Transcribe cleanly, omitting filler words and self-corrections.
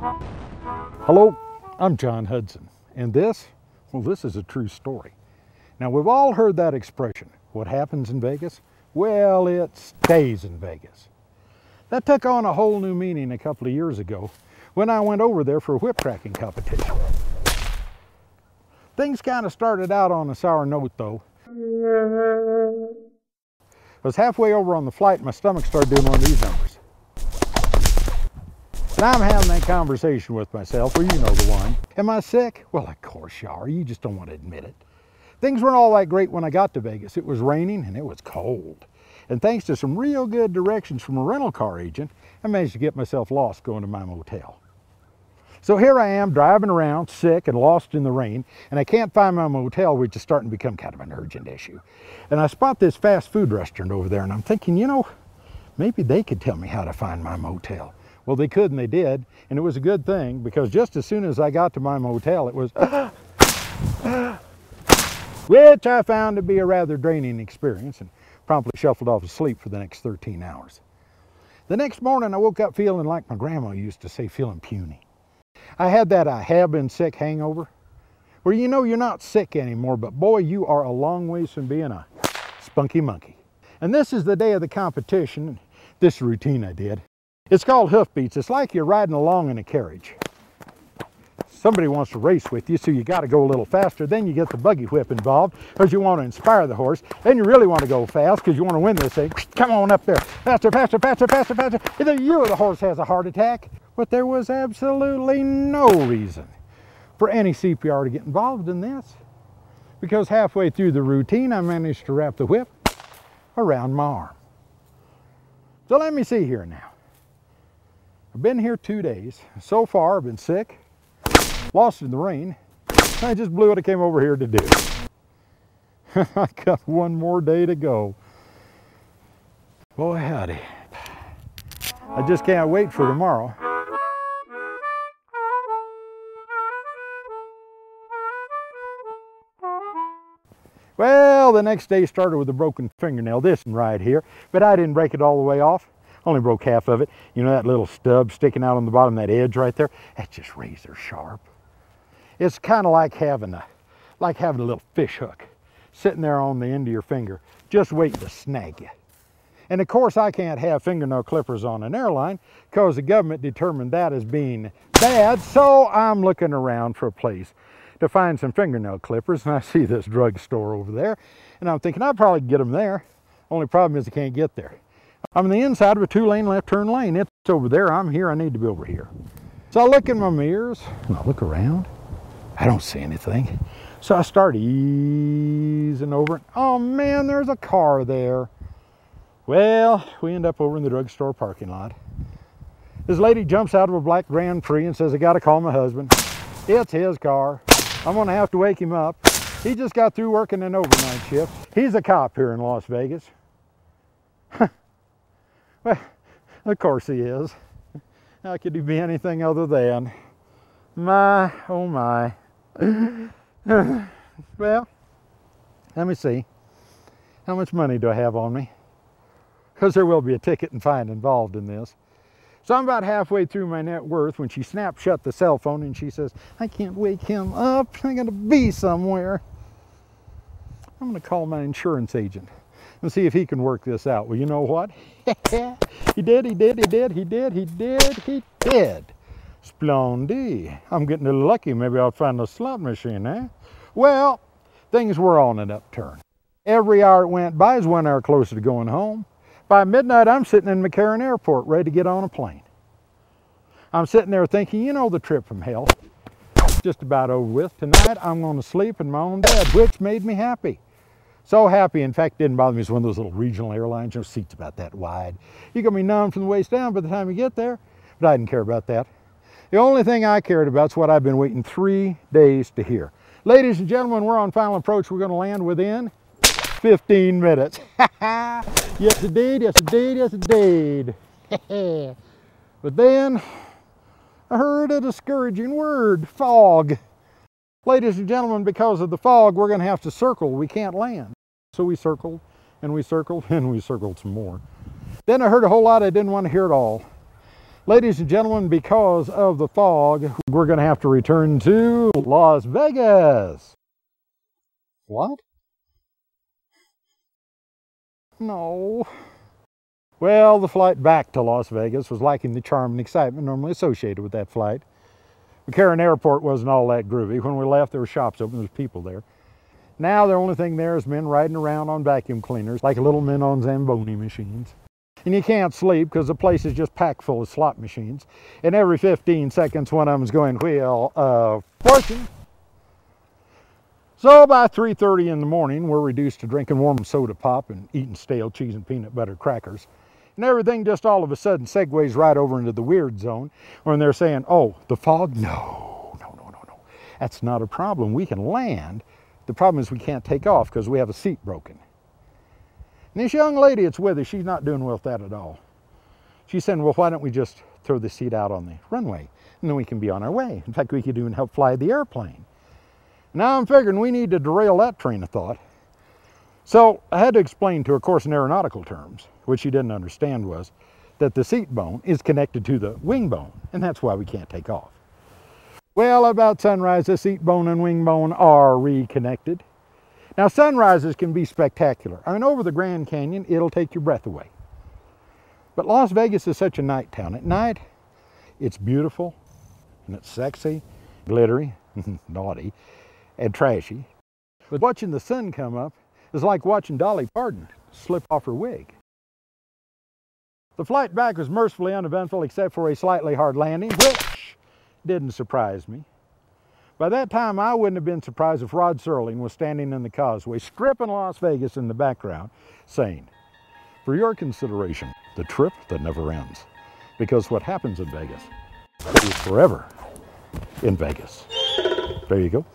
Hello, I'm John Hudson, and this is a true story. Now, we've all heard that expression, what happens in Vegas? Well, it stays in Vegas. That took on a whole new meaning a couple of years ago when I went over there for a whip cracking competition. Things kind of started out on a sour note, though. I was halfway over on the flight and my stomach started doing one of these numbers. And I'm having that conversation with myself, well, you know the one. Am I sick? Well, of course you are. You just don't want to admit it. Things weren't all that great when I got to Vegas. It was raining and it was cold. And thanks to some real good directions from a rental car agent, I managed to get myself lost going to my motel. So here I am driving around sick and lost in the rain, and I can't find my motel, which is starting to become kind of an urgent issue. And I spot this fast food restaurant over there and I'm thinking, you know, maybe they could tell me how to find my motel. Well, they could and they did, and it was a good thing because just as soon as I got to my motel, it was which I found to be a rather draining experience and promptly shuffled off to sleep for the next 13 hours. The next morning, I woke up feeling like my grandma used to say, feeling puny. I had that I have been sick hangover, where you know you're not sick anymore, but boy, you are a long ways from being a spunky monkey. And this is the day of the competition, this routine I did. It's called hoofbeats. It's like you're riding along in a carriage. Somebody wants to race with you, so you got to go a little faster. Then you get the buggy whip involved because you want to inspire the horse. Then you really want to go fast because you want to win this thing. Come on up there. Faster, faster, faster, faster, faster. Either you or the horse has a heart attack. But there was absolutely no reason for any CPR to get involved in this, because halfway through the routine, I managed to wrap the whip around my arm. So let me see here now. I've been here 2 days. So far, I've been sick, lost in the rain. I just blew what I came over here to do. I got one more day to go. Boy, howdy. I just can't wait for tomorrow. Well, the next day started with a broken fingernail, this one right here, but I didn't break it all the way off. Only broke half of it. You know that little stub sticking out on the bottom, that edge right there? That's just razor sharp. It's kind of like having a little fish hook sitting there on the end of your finger, just waiting to snag you. And of course, I can't have fingernail clippers on an airline because the government determined that as being bad, so I'm looking around for a place to find some fingernail clippers, and I see this drugstore over there, and I'm thinking I'll probably get them there. Only problem is I can't get there. I'm on the inside of a 2-lane left turn lane. It's over there. I'm here. I need to be over here. So I look in my mirrors and I look around. I don't see anything. So I start easing over. Oh man, there's a car there. Well, we end up over in the drugstore parking lot. This lady jumps out of a black Grand Prix and says, I got to call my husband. It's his car. I'm going to have to wake him up. He just got through working an overnight shift. He's a cop here in Las Vegas. Well, of course he is. How could he be anything other than? My, oh my. Well, let me see. How much money do I have on me? Because there will be a ticket and fine involved in this. So I'm about halfway through my net worth when she snaps shut the cell phone and she says, I can't wake him up. I gotta be somewhere. I'm gonna call my insurance agent and see if he can work this out. Well, you know what? He did. Splendid. I'm getting a little lucky. Maybe I'll find a slot machine, eh? Well, things were on an upturn. Every hour it went by is 1 hour closer to going home. By midnight, I'm sitting in McCarran Airport ready to get on a plane. I'm sitting there thinking, you know, the trip from hell, just about over with. Tonight, I'm going to sleep in my own bed, which made me happy. So happy, in fact, it didn't bother me. It's one of those little regional airlines, your seat's about that wide. You're going to be numb from the waist down by the time you get there, but I didn't care about that. The only thing I cared about is what I've been waiting 3 days to hear. Ladies and gentlemen, we're on final approach. We're going to land within 15 minutes. Yes, indeed, yes, indeed, yes, indeed. But then I heard a discouraging word, fog. Ladies and gentlemen, because of the fog, we're going to have to circle. We can't land. So we circled, and we circled, and we circled some more. Then I heard a whole lot I didn't want to hear at all. Ladies and gentlemen, because of the fog, we're going to have to return to Las Vegas. What? No. Well, the flight back to Las Vegas was lacking the charm and excitement normally associated with that flight. McCarran Airport wasn't all that groovy. When we left, there were shops open, there was people there. Now the only thing there is men riding around on vacuum cleaners, like little men on Zamboni machines. And you can't sleep because the place is just packed full of slot machines. And every 15 seconds, one of them's going, Wheel of Fortune. So by 3:30 in the morning, we're reduced to drinking warm soda pop and eating stale cheese and peanut butter crackers. And everything just all of a sudden segues right over into the weird zone when they're saying, oh, the fog? No. That's not a problem. We can land. The problem is we can't take off because we have a seat broken. And this young lady that's with us, she's not doing well with that at all. She's saying, well, why don't we just throw the seat out on the runway and then we can be on our way. In fact, we could even help fly the airplane. Now I'm figuring we need to derail that train of thought. So I had to explain to her, of course, in aeronautical terms, which she didn't understand, was that the seat bone is connected to the wing bone, and that's why we can't take off. Well, about sunrise, the seat bone and wing bone are reconnected. Now, sunrises can be spectacular. I mean, over the Grand Canyon, it'll take your breath away. But Las Vegas is such a night town. At night, it's beautiful, and it's sexy, glittery, naughty, and trashy. But watching the sun come up is like watching Dolly Parton slip off her wig. The flight back was mercifully uneventful except for a slightly hard landing, which didn't surprise me. By that time, I wouldn't have been surprised if Rod Serling was standing in the causeway, stripping Las Vegas in the background, saying, for your consideration, the trip that never ends. Because what happens in Vegas is forever in Vegas. There you go.